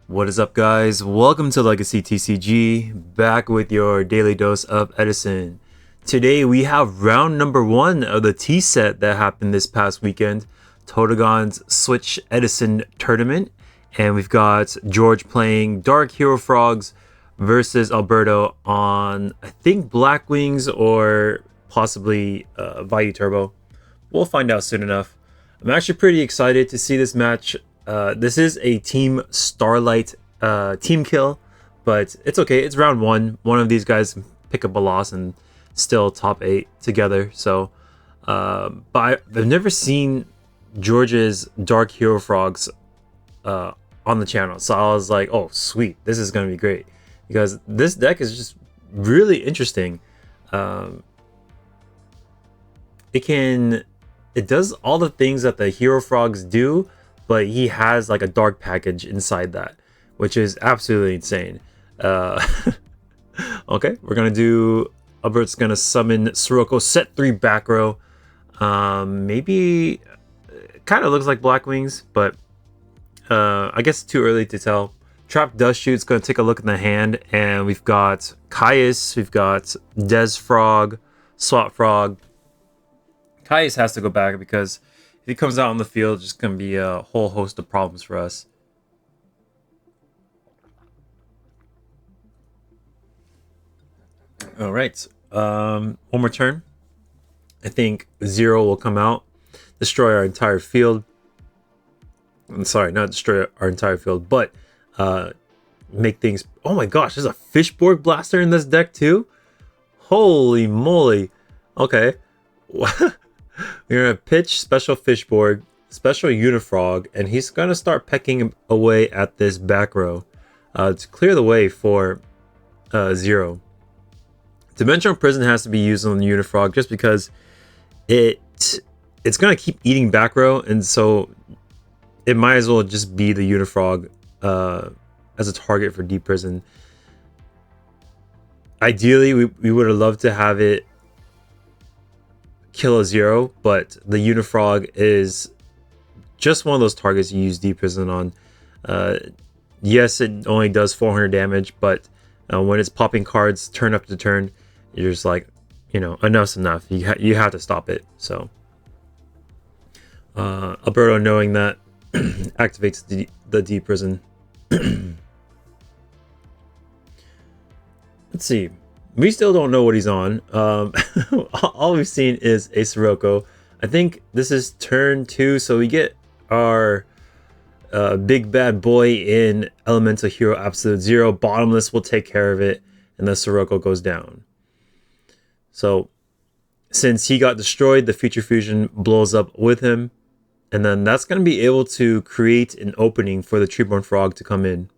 What is up, guys? Welcome to Legacy TCG, back with your daily dose of Edison. Today we have round number 1 of the T.E.S.E.T that happened this past weekend, Totogon's Switch Edison tournament, and we've got George playing Dark Hero Frogs versus Alberto on, I think, Black Wings or possibly Vayu Turbo. We'll find out soon enough. I'm actually pretty excited to see this match. This is a Team Starlight team kill, but it's okay. It's round 1. One of these guys pick up a loss and still top 8 together. So, but I've never seen George's Dark Hero Frogs on the channel. So I was like, oh, sweet. This is going to be great. Because this deck is just really interesting. It does all the things that the Hero Frogs do, but he has like a dark package inside that, which is absolutely insane. Okay, we're gonna do. Albert's gonna summon Sirocco, set 3 back row. Maybe kind of looks like Black Wings, but I guess it's too early to tell. Trap Dust Shoot's gonna take a look in the hand, and we've got Caius, we've got Des Frog, Swap Frog. Caius has to go back because if he comes out on the field, it's just going to be a whole host of problems for us. All right. One more turn. I think 0 will come out, destroy our entire field. I'm sorry, not destroy our entire field, but make things... Oh my gosh, there's a Fishborg Blaster in this deck too? Holy moly. Okay. We're going to pitch Special Fishborg, Special Unifrog, and he's going to start pecking away at this back row to clear the way for 0. Dimensional Prison has to be used on the Unifrog just because it's going to keep eating back row, and so it might as well just be the Unifrog as a target for Deep Prison. Ideally, we would have loved to have it kill a 0, but the Unifrog is just one of those targets you use Deep Prison on. Yes, it only does 400 damage, but when it's popping cards turn up to turn, you're just like, you know, enough's enough. You have to stop it. So Alberto, knowing that, activates the Deep Prison. Let's see. We still don't know what he's on. All we've seen is a Sirocco. I think this is turn 2, so we get our big bad boy in Elemental Hero Absolute 0. Bottomless will take care of it, and the Sirocco goes down. So, since he got destroyed, the Future Fusion blows up with him, and then that's going to be able to create an opening for the Treeborn Frog to come in.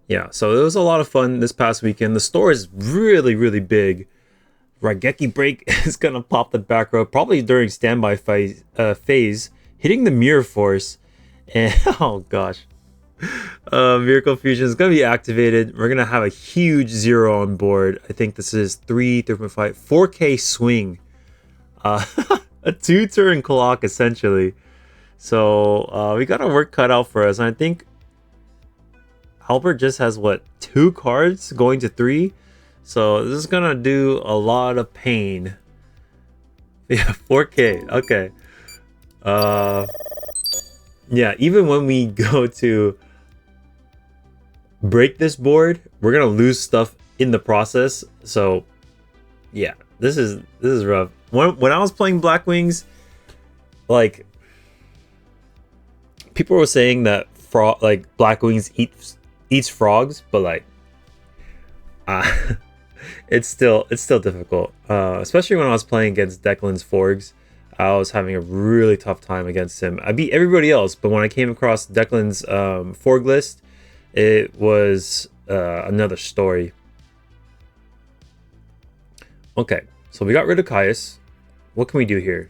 Yeah, so it was a lot of fun this past weekend. The store is really, really big. Raigeki Break is going to pop the back row, probably during standby phase, hitting the Mirror Force. And, oh gosh. Miracle Fusion is going to be activated. We're going to have a huge 0 on board. I think this is 3.5, 4K swing. A 2-turn clock, essentially. So, we got our work cut out for us. And I think Albert just has, what, 2 cards going to 3? So this is gonna do a lot of pain. Yeah, 4K. Okay. Yeah, even when we go to break this board, we're gonna lose stuff in the process. So yeah, this is rough. When I was playing Black Wings, like, people were saying that Black Wings eats frogs, but like it's still difficult, especially when I was playing against Declan's Forgs. I was having a really tough time against him. I beat everybody else, but when I came across Declan's Forg list, it was another story. Okay, so we got rid of Caius. What can we do here?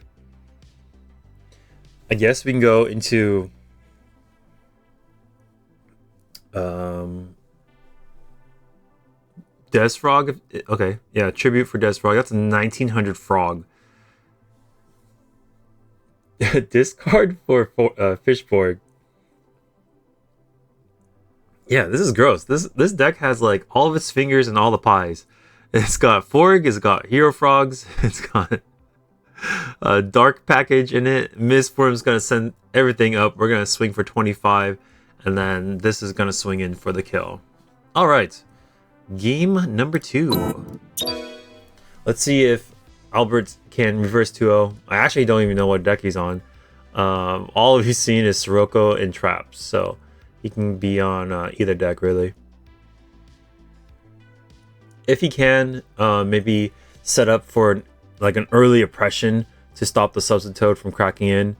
I guess we can go into Des Frog. Okay, yeah, tribute for Des Frog. That's a 1900 frog. Discard for Fishborg. Yeah, this is gross. This deck has like all of its fingers and all the pies. It's got Forg, it's got Hero Frogs, it's got a Dark package in it. Mistform's gonna send everything up. We're gonna swing for 25, and then this is gonna swing in for the kill. All right, game number 2. Let's see if Albert can reverse 2-0. I actually don't even know what deck he's on. All he's seen is Sirocco and Traps, so he can be on either deck really. If he can, maybe set up for like an early oppression to stop the Substitute from cracking in.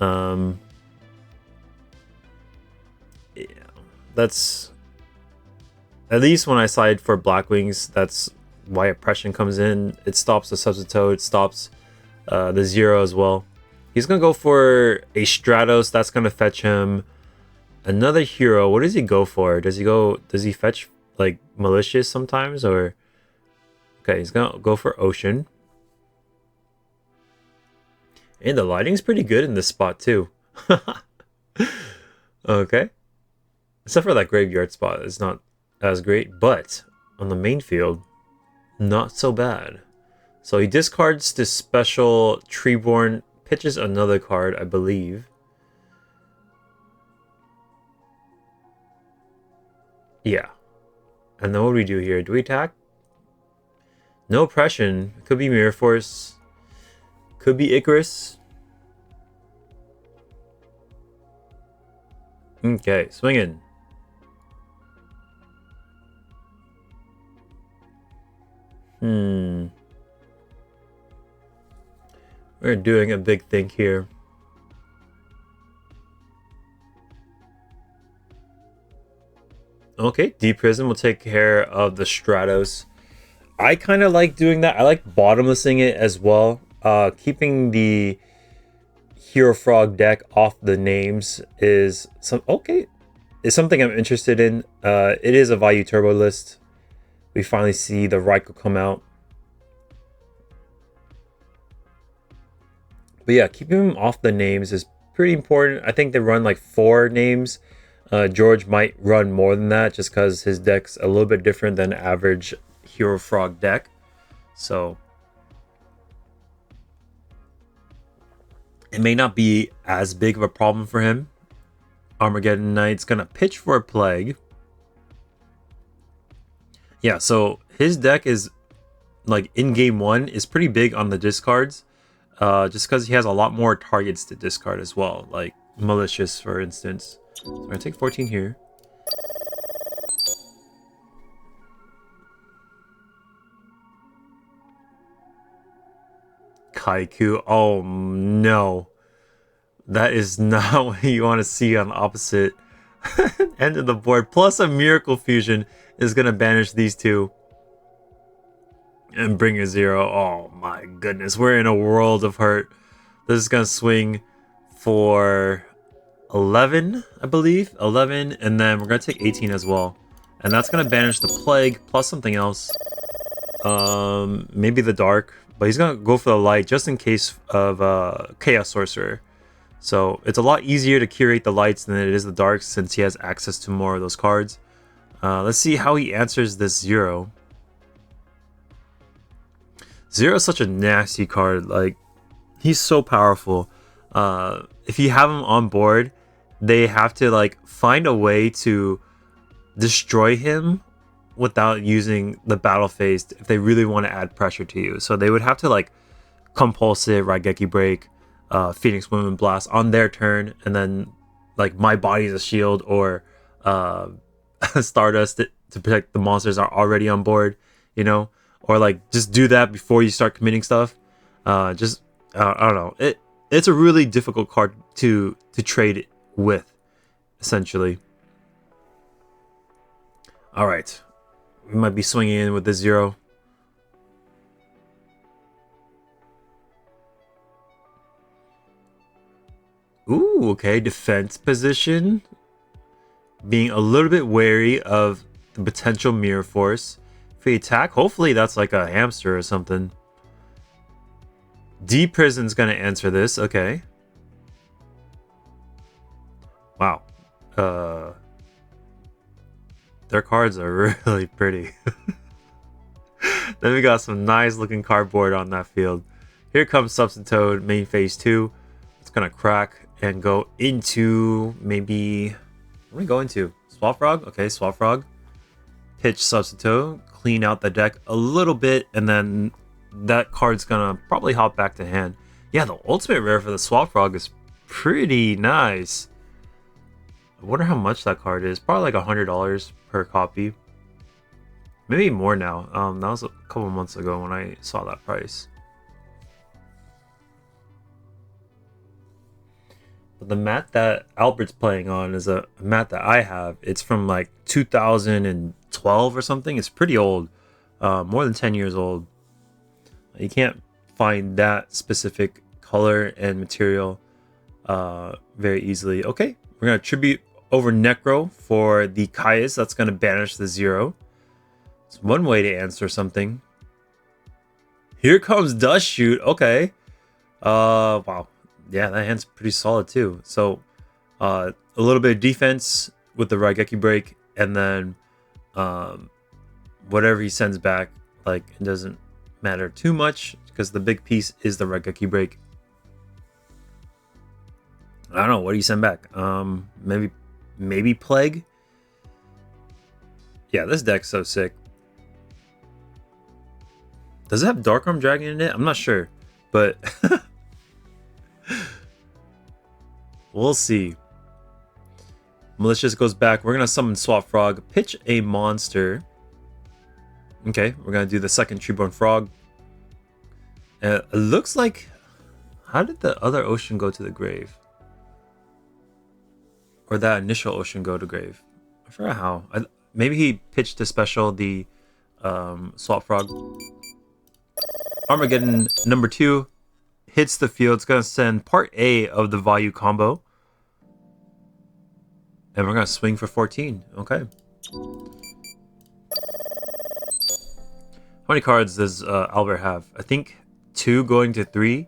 Yeah, that's at least when I side for Black Wings. That's why oppression comes in. It stops the Substitute. It stops the 0 as well. He's gonna go for a Stratos. That's gonna fetch him another hero. What does he go for? Does he fetch like Malicious sometimes, or okay, he's gonna go for Ocean. And the lighting's pretty good in this spot too. Okay. Except for that graveyard spot, it's not as great, but on the main field, not so bad. So he discards this special Treeborn, pitches another card, I believe. Yeah. And then what do we do here? Do we attack? No oppression. Could be Mirror Force. Could be Icarus. Okay, swinging. We're doing a big thing here. Okay, Deep Prison will take care of the Stratos. I kind of like doing that. I like bottomlessing it as well. Keeping the Hero Frog deck off the names is something I'm interested in. It is a Vayu Turbo list. We finally see the Raikou come out. But yeah, keeping him off the names is pretty important. I think they run like 4 names. George might run more than that just because his deck's a little bit different than average Hero Frog deck. So it may not be as big of a problem for him. Armageddon Knight's gonna pitch for a Plague. Yeah, so his deck is like in game 1 is pretty big on the discards. Just because he has a lot more targets to discard as well, like Malicious, for instance. So I'm gonna take 14 here. Kaiku. Oh no. That is not what you want to see on the opposite end of the board. Plus a Miracle Fusion is gonna banish these two. And bring a 0. Oh my goodness. We're in a world of hurt. This is gonna swing for 11, I believe. 11, and then we're gonna take 18 as well. And that's gonna banish the Plague plus something else. Maybe the Dark. But he's gonna go for the light just in case of Chaos Sorcerer. So it's a lot easier to curate the lights than it is the darks since he has access to more of those cards. Let's see how he answers this 0. 0 is such a nasty card. Like, he's so powerful. If you have him on board, they have to like find a way to destroy him without using the battle phase if they really want to add pressure to you. So they would have to like Compulsive, Raigeki Break, Phoenix Women Blast on their turn, and then like My Body's a Shield or Stardust to protect the monsters are already on board, you know, or like just do that before you start committing stuff. I don't know. It's a really difficult card to trade with, essentially. All right, we might be swinging in with the 0. Ooh, okay, defense position. Being a little bit wary of the potential Mirror Force. If we attack, hopefully that's like a hamster or something. D Prison's gonna answer this, okay. Wow. Uh, their cards are really pretty. Then we got some nice looking cardboard on that field. Here comes Substance main phase 2. It's gonna crack and go into maybe. What are we going to? Swap Frog? Okay, Swap Frog. Pitch Substance, clean out the deck a little bit, and then that card's gonna probably hop back to hand. Yeah, the ultimate rare for the Swap Frog is pretty nice. I wonder how much that card is. Probably like $100 per copy. Maybe more now. That was a couple months ago when I saw that price. But the mat that Albert's playing on is a mat that I have. It's from like 2012 or something. It's pretty old. More than 10 years old. You can't find that specific color and material very easily. Okay, we're going to tribute over Necro for the Kaias. That's going to banish the 0. It's one way to answer something. Here comes Dust Shoot. Okay. Wow. Yeah, that hand's pretty solid too. So, a little bit of defense with the Raigeki break, and then whatever he sends back, like, it doesn't matter too much because the big piece is the Raigeki break. I don't know. What do you send back? Maybe Plague. Yeah, this deck's so sick. Does it have Dark Arm Dragon in it? I'm not sure, but we'll see. Malicious goes back. We're gonna summon Swap Frog, pitch a monster. Okay, we're gonna do the second Treeborn Frog. It looks like. How did the other ocean go to the grave? Or that initial ocean go to grave? I forgot how. Maybe he pitched a special, the Swap Frog. Armageddon number 2 hits the field. It's going to send part A of the Vayu combo. And we're going to swing for 14. Okay. How many cards does Albert have? I think 2 going to 3.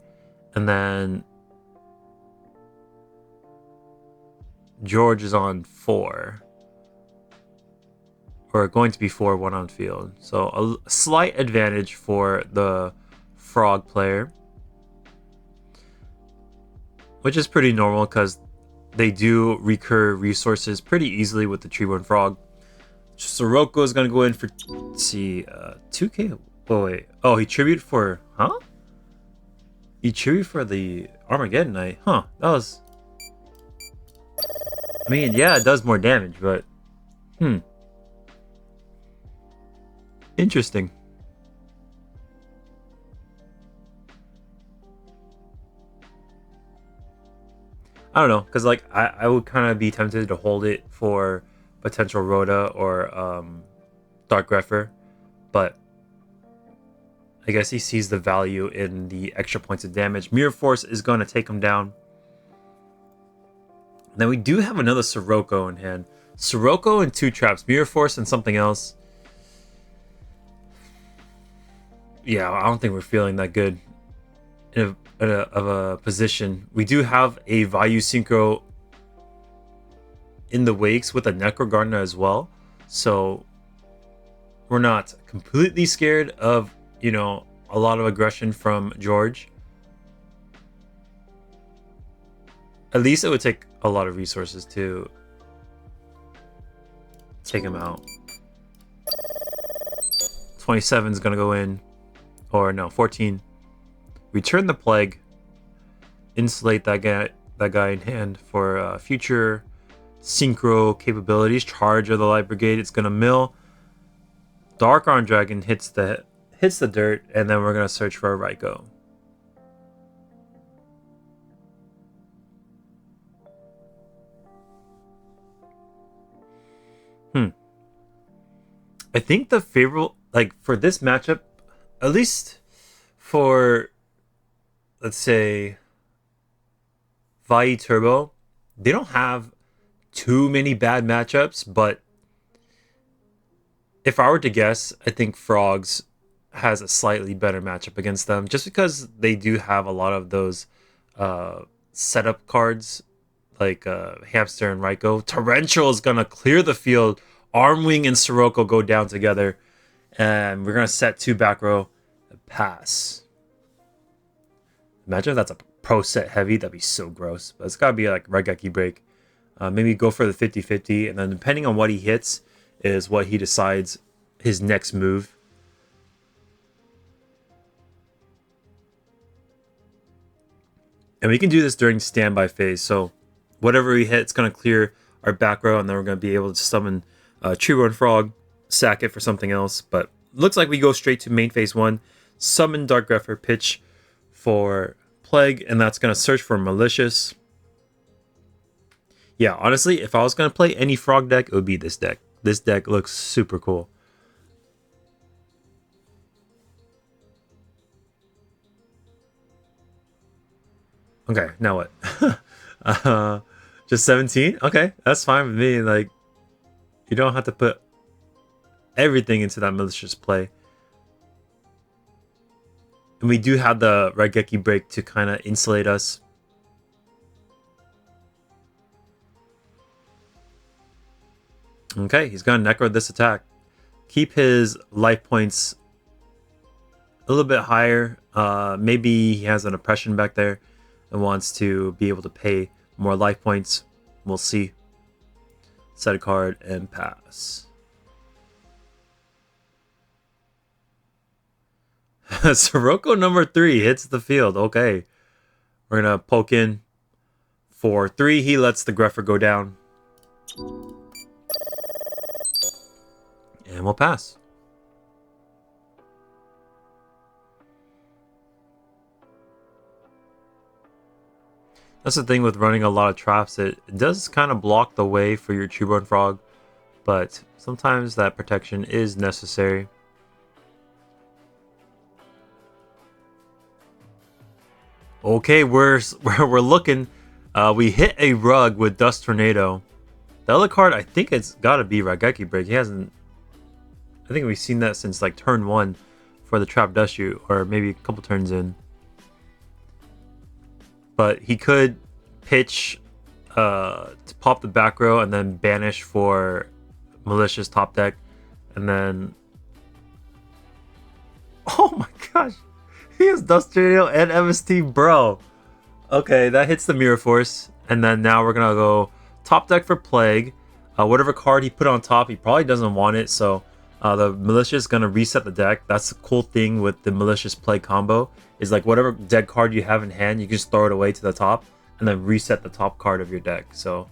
And then George is on 4. Or going to be 4, 1 on field. So a slight advantage for the Frog player, which is pretty normal because they do recur resources pretty easily with the Treeborn Frog. Sirocco is going to go in for, let's see, 2k. Oh, wait. Oh, he tribute for, huh? He tribute for the Armageddon Knight. Huh. That was, I mean, yeah, it does more damage, but, interesting. I don't know, because like I would kind of be tempted to hold it for potential Rhoda or Dark Grepher, but I guess he sees the value in the extra points of damage. Mirror Force is going to take him down. Then we do have another Sirocco in hand. Sirocco and 2 traps, Mirror Force and something else. Yeah, I don't think we're feeling that good of a position. We do have a Vayu Synchro in the wakes with a Necro Gardener as well, so we're not completely scared of, you know, a lot of aggression from George. At least it would take a lot of resources to take him out. 27 is gonna go in, or no, 14. Return the Plague, insulate that guy in hand for future synchro capabilities. Charge of the Light Brigade. It's gonna mill. Dark Arm Dragon hits the dirt, and then we're gonna search for a Raikou. I think the favorable, like, for this matchup, at least for, let's say, Vayu Turbo, they don't have too many bad matchups, but if I were to guess, I think Frogs has a slightly better matchup against them, just because they do have a lot of those setup cards, like Hamster and Raikou. Torrential is gonna clear the field. Armwing and Sirocco go down together, and we're gonna set 2 back row, pass. Imagine if that's a pro set heavy. That'd be so gross. But it's gotta be like Raigeki break. Maybe go for the 50-50, and then depending on what he hits is what he decides his next move. And we can do this during standby phase. So whatever we hit, it's going to clear our back row, and then we're going to be able to summon Cheerio Frog, sack it for something else. But looks like we go straight to main phase 1, summon Dark Grepher, pitch for Plague, and that's going to search for Malicious. Yeah, honestly, if I was going to play any frog deck, it would be this deck. This deck looks super cool. Okay, now what? Just 17? Okay, that's fine with me. Like, you don't have to put everything into that malicious play. And we do have the Raigeki break to kind of insulate us. Okay, he's gonna Necro this attack. Keep his life points a little bit higher. Maybe he has an oppression back there and wants to be able to pay more life points. We'll see. Set a card and pass. Sirocco number 3 hits the field. Okay. We're going to poke in for 3. He lets the Grepher go down. And we'll pass. That's the thing with running a lot of traps. It does kind of block the way for your Cheerio Frog, but sometimes that protection is necessary. Okay, we're looking. We hit a rug with Dust Tornado. The other card, I think it's got to be Raigeki Break. He hasn't. I think we've seen that since like turn 1 for the Trap Dust Shoot, or maybe a couple turns in. But he could pitch to pop the back row and then banish for Malicious top deck. And then... Oh my gosh! He has Dust Tornado and MST, bro! Okay, that hits the Mirror Force. And then now we're going to go top deck for Plague. Whatever card he put on top, he probably doesn't want it. So the Malicious is going to reset the deck. That's the cool thing with the Malicious Plague combo. Is like whatever deck card you have in hand, you can just throw it away to the top and then reset the top card of your deck. So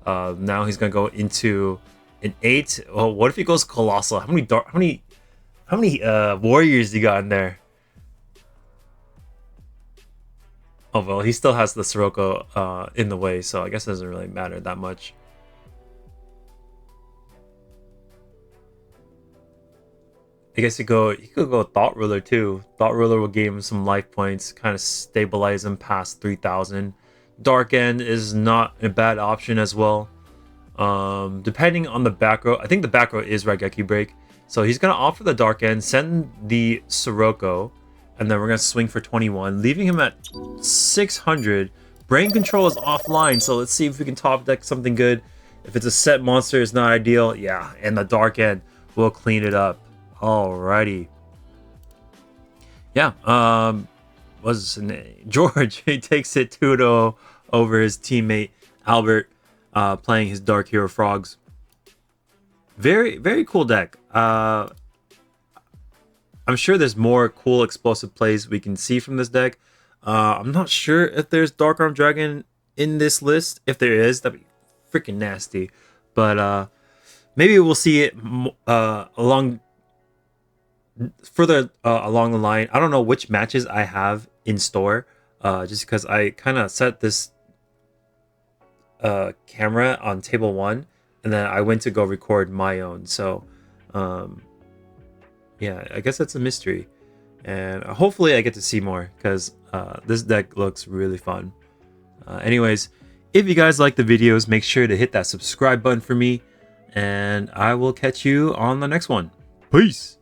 now he's gonna go into an 8. Oh, what if he goes Colossal? How many warriors you got in there? Oh well, he still has the Sirocco in the way, so I guess it doesn't really matter that much. I guess he could go Thought Ruler too. Thought Ruler will give him some life points, kind of stabilize him past 3,000. Dark End is not a bad option as well. Depending on the back row, I think the back row is Raigeki Break. So he's gonna offer the Dark End, send the Sirocco, and then we're gonna swing for 21, leaving him at 600. Brain Control is offline, so let's see if we can top deck something good. If it's a set monster, it's not ideal. Yeah, and the Dark End will clean it up. Alrighty. Yeah, what's his name? George. He takes it 2-0 over his teammate Albert, playing his Dark Hero Frogs. Very, very cool deck. I'm sure there's more cool explosive plays we can see from this deck. I'm not sure if there's Dark Arm Dragon in this list. If there is, that'd be freaking nasty. But maybe we'll see it further along the line. I don't know which matches I have in store, just because I kind of set this camera on table 1 and then I went to go record my own. So yeah, I guess that's a mystery, and hopefully I get to see more, because this deck looks really fun. Anyways, if you guys like the videos, make sure to hit that subscribe button for me, and I will catch you on the next one. Peace.